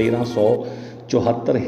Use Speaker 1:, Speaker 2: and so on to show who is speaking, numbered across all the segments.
Speaker 1: 1374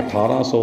Speaker 1: 1800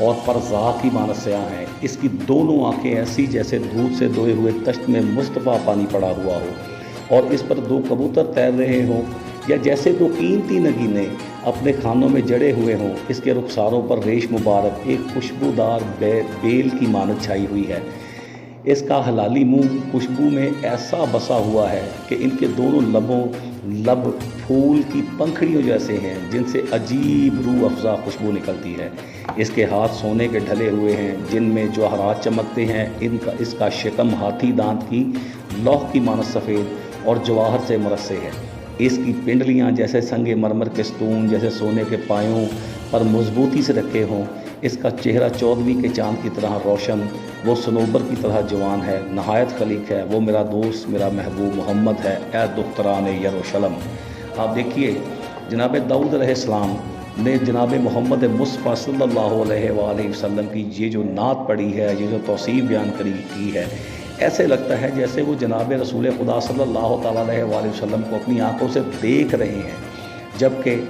Speaker 1: اور پرزاق کی مانت سیاہ ہیں۔ اس کی دونوں آنکھیں ایسی جیسے دودھ سے دھوئے ہوئے تشت میں مصطفیٰ پانی پڑا ہوا ہو، اور اس پر 2 کبوتر تیر رہے ہوں، یا جیسے 2 قیمتی نگینے اپنے خانوں میں جڑے ہوئے ہوں۔ اس کے رخساروں پر ریش مبارک ایک خوشبودار بیل کی مانت چھائی ہوئی ہے۔ اس کا حلالی منہ خوشبو میں ایسا بسا ہوا ہے کہ ان کے دونوں لب پھول کی پنکھڑیوں جیسے ہیں جن سے عجیب روح افزا خوشبو نکلتی ہے۔ اس کے ہاتھ سونے کے ڈھلے ہوئے ہیں جن میں جوہرات چمکتے ہیں۔ اس کا شکم ہاتھی دانت کی لوح کی مانت سفید اور جواہر سے مرصع ہے۔ اس کی پنڈلیاں جیسے سنگ مرمر کے ستون جیسے سونے کے پایوں پر مضبوطی سے رکھے ہوں۔ اس کا چہرہ 14ویں کے چاند کی طرح روشن، وہ صنوبر کی طرح جوان ہے، نہایت خلیق ہے۔ وہ میرا دوست، میرا محبوب محمد ہے، اے دختران یروشلم۔ آپ دیکھیے جناب داؤد علیہ السلام نے جناب محمد مصطفیٰ صلی اللہ علیہ وآلہ وسلم کی یہ جو نعت پڑھی ہے، یہ جو توصیف بیان کی ہے، ایسے لگتا ہے جیسے وہ جناب رسول خدا صلی اللہ تعالیٰ علیہ وآلہ وسلم کو اپنی آنکھوں سے دیکھ رہے ہیں، جبکہ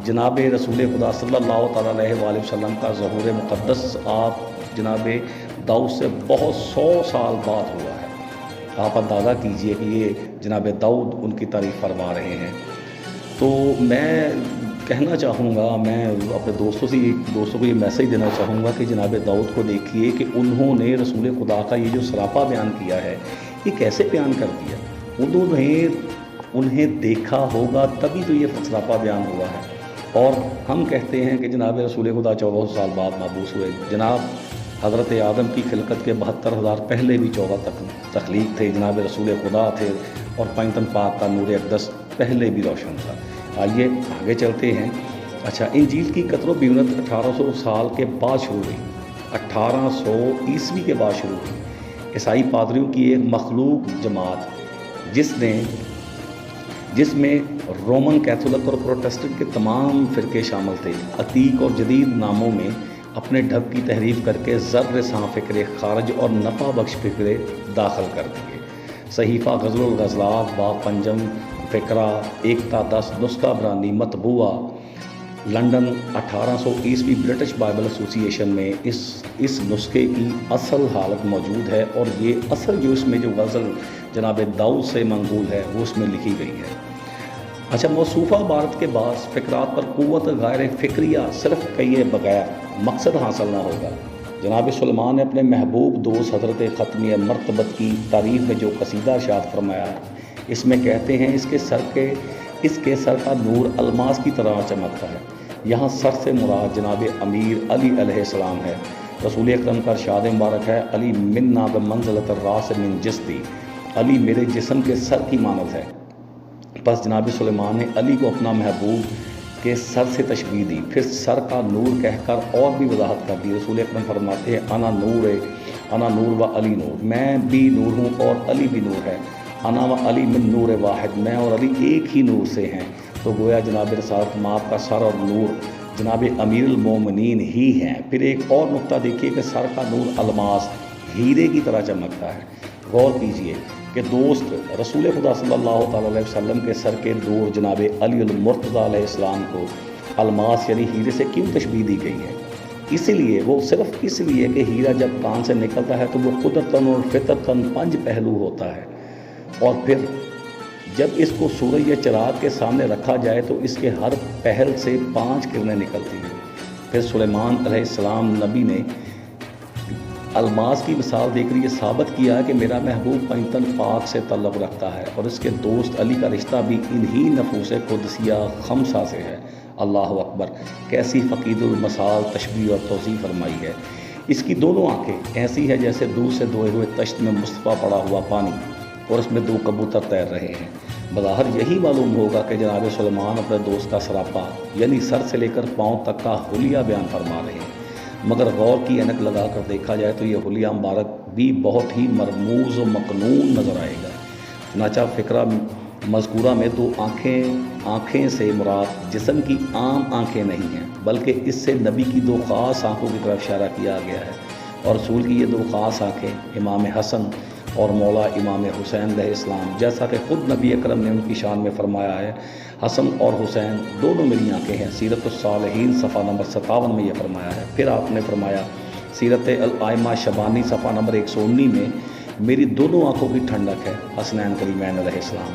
Speaker 1: جناب رسول خدا صلی اللہ تعالیٰ علیہ وآلہ وسلم کا ظہور مقدس آپ جناب داؤد سے بہت 100 سال بعد ہوا ہے۔ آپ اندازہ کیجئے کہ یہ جناب داؤد ان کی تعریف فرما رہے ہیں۔ تو میں کہنا چاہوں گا، میں اپنے دوستوں کو یہ میسیج دینا چاہوں گا کہ جناب داؤد کو دیکھیے کہ انہوں نے رسول خدا کا یہ جو سراپا بیان کیا ہے، یہ کیسے بیان کر دیا۔ انہیں دیکھا ہوگا تبھی تو یہ سراپا بیان ہوا ہے، اور ہم کہتے ہیں کہ جناب رسول خدا 1400 سال بعد مبعوث ہوئے۔ جناب حضرت آدم کی خلقت کے 72,000 پہلے بھی 14 تخلیق تھے، جناب رسول خدا تھے، اور پنجتن پاک کا نور اقدس پہلے بھی روشن تھا۔ آئیے آگے چلتے ہیں۔ اچھا، انجیل کی کتب و بیونت 1800 سال کے بعد شروع ہوئی، 1800 عیسوی کے بعد شروع ہوئی۔ عیسائی پادریوں کی ایک مخلوق جماعت جس میں رومن کیتھولک اور پروٹسٹنٹ کے تمام فرقے شامل تھے، عتیق اور جدید ناموں میں اپنے ڈھب کی تحریف کر کے زر ساں فکرے خارج اور نفع بخش فکرے داخل کر دیے۔ صحیفہ غزل الغزلات، باب پنجم، فکرہ، ایکتا 10، نسخہ برانی مطبوعہ لنڈن 1800 عیسوی برٹش بائبل ایسوسی ایشن میں اس نسخے کی اصل حالت موجود ہے، اور یہ اصل جو اس میں جو غزل جناب داؤد سے منقول ہے وہ اس میں لکھی گئی ہے۔ اچھا، موصوفہ عبارت کے بعد فکرات پر قوت غیر فکریہ صرف کیے بغیر مقصد حاصل نہ ہوگا۔ جناب سلیمان نے اپنے محبوب دوست حضرت ختمیہ مرتبت کی تعریف میں جو قصیدہ ارشاد فرمایا ہے، اس میں کہتے ہیں اس کے سر کا نور الماس کی طرح چمکتا ہے۔ یہاں سر سے مراد جناب امیر علی علیہ السلام ہے۔ رسول اکرم کا ارشاد مبارک ہے، علی منا بمنزلۃ الراس من جسدی، علی میرے جسم کے سر کی مانند ہے۔ بس جناب سلیمان نے علی کو اپنا محبوب کے سر سے تشبیہ دی، پھر سر کا نور کہہ کر اور بھی وضاحت کر دی۔ رسول اکرم فرماتے ہیں، انا نور و علی نور، میں بھی نور ہوں اور علی بھی نور ہے۔ انا و علی من نور واحد، میں اور علی ایک ہی نور سے ہیں۔ تو گویا جناب رسالت مآب کا سر اور نور جناب امیر المومنین ہی ہیں۔ پھر ایک اور نقطہ دیکھیے کہ سر کا نور الماس ہیرے کی طرح چمکتا ہے۔ غور کیجئے کہ دوست رسول خدا صلی اللہ تعالیٰ علیہ وسلم کے سر کے نور جناب علی المرتضیٰ علیہ السلام کو الماس یعنی ہیرے سے کیوں تشبیہ دی گئی ہے؟ صرف اس لیے کہ ہیرا جب کان سے نکلتا ہے تو وہ قدرتاً اور فطرتاً 5 پہلو ہوتا ہے، اور پھر جب اس کو سورج یا چراغ کے سامنے رکھا جائے تو اس کے ہر پہل سے 5 کرنیں نکلتی ہیں۔ پھر سلیمان علیہ السلام نبی نے الماس کی مثال دے کر یہ ثابت کیا کہ میرا محبوب پنجتن پاک سے تعلق رکھتا ہے، اور اس کے دوست علی کا رشتہ بھی انہی نفوس قدسیہ خمسہ سے ہے۔ اللہ اکبر، کیسی فقید المثال تشبیہ اور توضیح فرمائی ہے۔ اس کی دونوں آنکھیں ایسی ہے جیسے دودھ سے دھوئے ہوئے تشت میں مصطفیٰ پڑا ہوا پانی، اور اس میں 2 کبوتر تیر رہے ہیں۔ بظاہر یہی معلوم ہوگا کہ جناب سلیمان اپنے دوست کا سراپا یعنی سر سے لے کر پاؤں تک کا حلیہ بیان فرما رہے ہیں، مگر غور کی اینک لگا کر دیکھا جائے تو یہ حلیہ مبارک بھی بہت ہی مرموز و مقنون نظر آئے گا۔ چنانچہ فکرہ مذکورہ میں 2 آنکھیں سے مراد جسم کی عام آنکھیں نہیں ہیں، بلکہ اس سے نبی کی 2 خاص آنکھوں کی طرف اشارہ کیا گیا ہے، اور رسول کی یہ 2 خاص آنکھیں امام حسن اور مولا امام حسین علیہ السلام، جیسا کہ خود نبی اکرم نے ان کی شان میں فرمایا ہے، حسن اور حسین دونوں میری آنکھیں ہیں۔ سیرت الصالحین صفحہ نمبر 57 میں یہ فرمایا ہے۔ پھر آپ نے فرمایا سیرت الائمہ شبانی صفحہ نمبر 119 میں، میری دونوں آنکھوں کی ٹھنڈک ہے حسنین کریمین علیہ السلام۔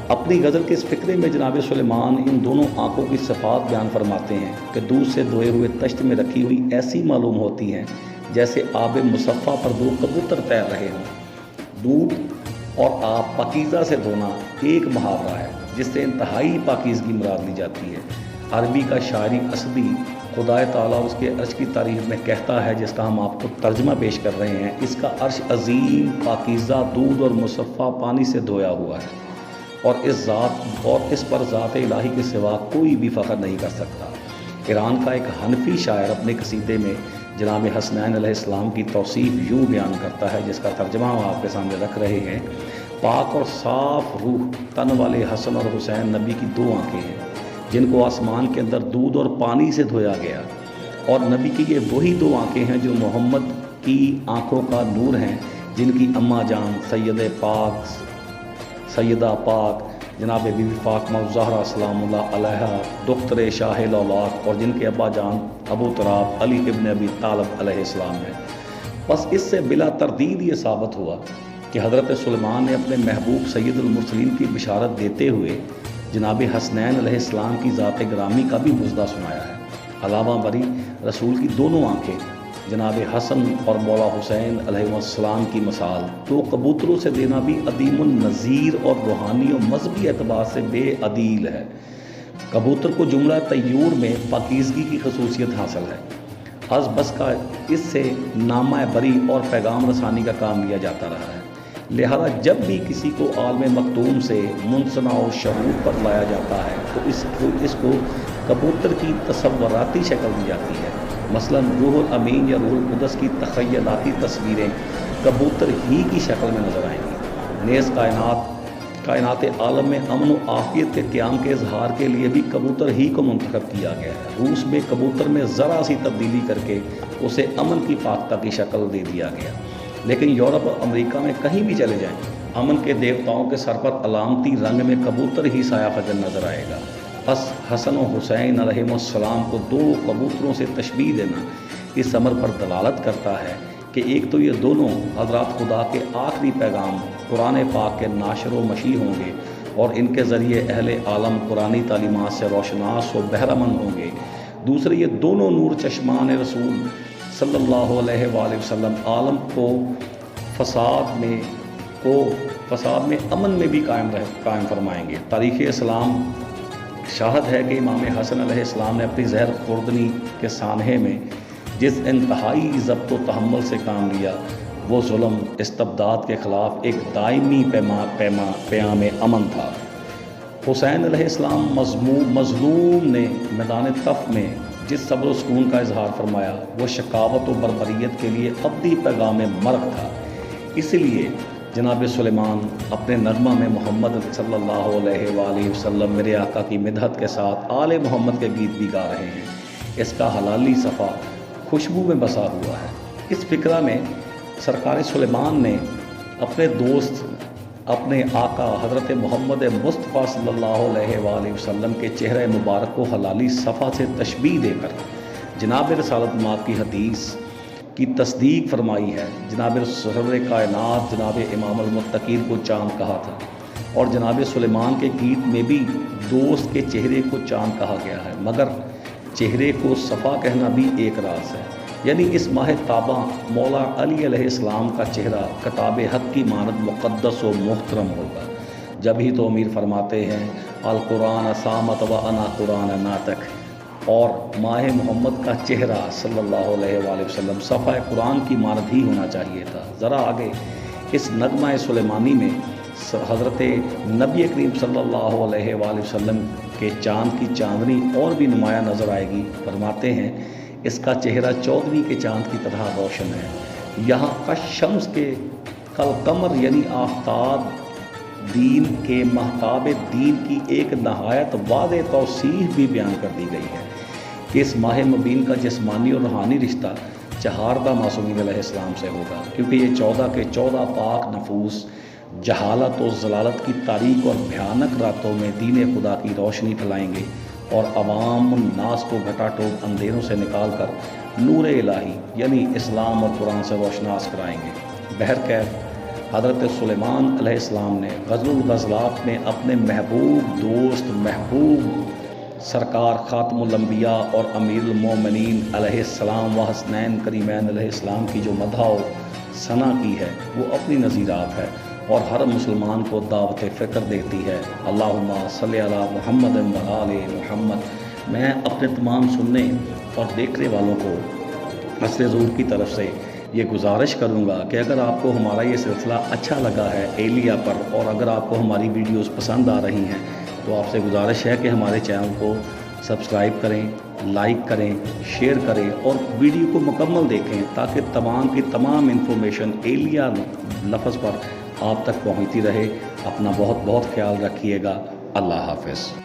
Speaker 1: اپنی غزل کے اس فقرے میں جناب سلیمان ان دونوں آنکھوں کی صفات بیان فرماتے ہیں کہ دودھ سے دھوئے ہوئے تشت میں رکھی ہوئی ایسی معلوم ہوتی ہیں جیسے آب مصفہ پر دو کبوتر تیر رہے ہوں۔ دودھ اور آب پاکیزہ سے دھونا ایک محاورہ ہے جس سے انتہائی پاکیزگی مراد لی جاتی ہے۔ عربی کا شاعری اسدی خدائے تعالیٰ اس کے عرش کی تعریف میں کہتا ہے، جس کا ہم آپ کو ترجمہ پیش کر رہے ہیں، اس کا عرش عظیم پاکیزہ دودھ اور مصفہ پانی سے دھویا ہوا ہے، اور اس پر ذات الہی کے سوا کوئی بھی فخر نہیں کر سکتا۔ ایران کا ایک حنفی شاعر اپنے قصیدے میں جناب حسنین علیہ السلام کی توصیف یوں بیان کرتا ہے، جس کا ترجمہ ہم آپ کے سامنے رکھ رہے ہیں۔ پاک اور صاف روح تن والے حسن اور حسین نبی کی دو آنکھیں ہیں جن کو آسمان کے اندر دودھ اور پانی سے دھویا گیا، اور نبی کی یہ وہی دو آنکھیں ہیں جو محمد کی آنکھوں کا نور ہیں، جن کی اماں جان سیدہ پاک جناب بی بی فاطمہ الزہرا سلام اللہ علیہا دختر شاہ الاولاق، اور جن کے ابا جان ابو تراب علی ابن ابی طالب علیہ السلام ہیں۔ بس اس سے بلا تردید یہ ثابت ہوا کہ حضرت سلیمان نے اپنے محبوب سید المرسلین کی بشارت دیتے ہوئے جناب حسنین علیہ السلام کی ذات گرامی کا بھی مژدہ سنایا ہے۔ علاوہ بری رسول کی دونوں آنکھیں جناب حسن اور مولا حسین علیہ السلام کی مثال دو کبوتروں سے دینا بھی عدیم النظیر اور روحانی و مذہبی اعتبار سے بے عدیل ہے۔ کبوتر کو جملہ طیور میں پاکیزگی کی خصوصیت حاصل ہے۔ از بس کا اس سے نامہ بری اور پیغام رسانی کا کام لیا جاتا رہا ہے، لہذا جب بھی کسی کو عالم مکتوم سے منصنع و شعور پر لایا جاتا ہے تو اس کو کبوتر کی تصوراتی شکل دی جاتی ہے۔ مثلا روح الامین یا روح القدس کی تخیلاتی تصویریں کبوتر ہی کی شکل میں نظر آئیں گی۔ نیز کائنات عالم میں امن و عافیت کے قیام کے اظہار کے لیے بھی کبوتر ہی کو منتخب کیا گیا ہے۔ روس میں کبوتر میں ذرا سی تبدیلی کر کے اسے امن کی پاختہ کی شکل دے دیا گیا، لیکن یورپ اور امریکہ میں کہیں بھی چلے جائیں، امن کے دیوتاؤں کے سر پر علامتی رنگ میں کبوتر ہی سایہ فجر نظر آئے گا۔ بس حسن و حسین علیہ السلام کو دو کبوتروں سے تشبیہ دینا اس امر پر دلالت کرتا ہے کہ ایک تو یہ دونوں حضرات خدا کے آخری پیغام قرآن پاک کے ناشر و مشی ہوں گے، اور ان کے ذریعے اہل عالم قرآنی تعلیمات سے روشناس و بہرمند ہوں گے۔ دوسرے یہ دونوں نور چشمان رسول صلی اللہ علیہ وآلہ وسلم عالم کو فساد میں امن میں بھی قائم فرمائیں گے۔ تاریخ اسلام شاہد ہے کہ امام حسن علیہ السلام نے اپنی زہر خوردنی کے سانحے میں جس انتہائی ضبط و تحمل سے کام لیا، وہ ظلم استبداد کے خلاف ایک دائمی پیام امن تھا۔ حسین علیہ السلام مظلوم نے میدان طف میں جس صبر و سکون کا اظہار فرمایا وہ شقاوت و بربریت کے لیے ابدی پیغام مرگ تھا۔ اس لیے جناب سلیمان اپنے نغمہ میں محمد صلی اللہ علیہ وآلہ وسلم میرے آقا کی مدحت کے ساتھ آل محمد کے گیت بھی گا رہے ہیں۔ اس کا حلالی صفحہ خوشبو میں بسا ہوا ہے۔ اس فقرہ میں سرکار سلیمان نے اپنے دوست اپنے آقا حضرت محمد مصطفیٰ صلی اللہ علیہ وآلہ وسلم کے چہرہ مبارک کو حلالی صفحہ سے تشبیہ دے کر جناب رسالت مآب کی حدیث کی تصدیق فرمائی ہے۔ جناب سرور کائنات جناب امام المتقین کو چاند کہا تھا، اور جناب سلیمان کے گیت میں بھی دوست کے چہرے کو چاند کہا گیا ہے، مگر چہرے کو صفا کہنا بھی ایک راز ہے، یعنی اس ماہ تاباں مولا علی علیہ السلام کا چہرہ کتاب حق کی مانند مقدس و محترم ہوگا۔ جب ہی تو امیر فرماتے ہیں القرآن سامت و انا قرآن ناطق، اور ماہ محمد کا چہرہ صلی اللہ علیہ وآلہ وسلم صفحہ قرآن کی مانند ہی ہونا چاہیے تھا۔ ذرا آگے اس نغمہ سلیمانی میں حضرت نبی کریم صلی اللہ علیہ وآلہ وسلم کے چاند کی چاندنی اور بھی نمایاں نظر آئے گی۔ فرماتے ہیں اس کا چہرہ 14ویں کے چاند کی طرح روشن ہے، یہاں کا شمس کے کل قمر یعنی آفتاب دین کے مہتاب دین کی ایک نہایت واضح توصیف بھی بیان کر دی گئی ہے کہ اس ماہ مبین کا جسمانی اور روحانی رشتہ چہاردہ معصومین علیہ السلام سے ہوگا، کیونکہ یہ 14 کے 14 پاک نفوس جہالت و ضلالت کی تاریک اور بھیانک راتوں میں دین خدا کی روشنی پھیلائیں گے اور عوام الناس کو گھٹا ٹوپ اندھیروں سے نکال کر نور الہی یعنی اسلام اور قرآن سے روشناس کرائیں گے۔ بہرکیف حضرت سلیمان علیہ السلام نے غزل الغزلات میں اپنے محبوب دوست محبوب سرکار خاتم الانبیاء اور امیر المومنین علیہ السلام و حسنین کریمین علیہ السلام کی جو مدح و ثنا کی ہے وہ اپنی نظیرات ہے اور ہر مسلمان کو دعوت فکر دیتی ہے۔ اللہم صلی علی محمد و آل محمد۔ میں اپنے تمام سننے اور دیکھنے والوں کو عصر ظہور کی طرف سے یہ گزارش کروں گا کہ اگر آپ کو ہمارا یہ سلسلہ اچھا لگا ہے ایلیا پر، اور اگر آپ کو ہماری ویڈیوز پسند آ رہی ہیں، تو آپ سے گزارش ہے کہ ہمارے چینل کو سبسکرائب کریں، لائک کریں، شیئر کریں اور ویڈیو کو مکمل دیکھیں تاکہ تمام کی تمام انفارمیشن ایلیا لفظ پر آپ تک پہنچتی رہے۔ اپنا بہت بہت خیال رکھیے گا۔ اللہ حافظ۔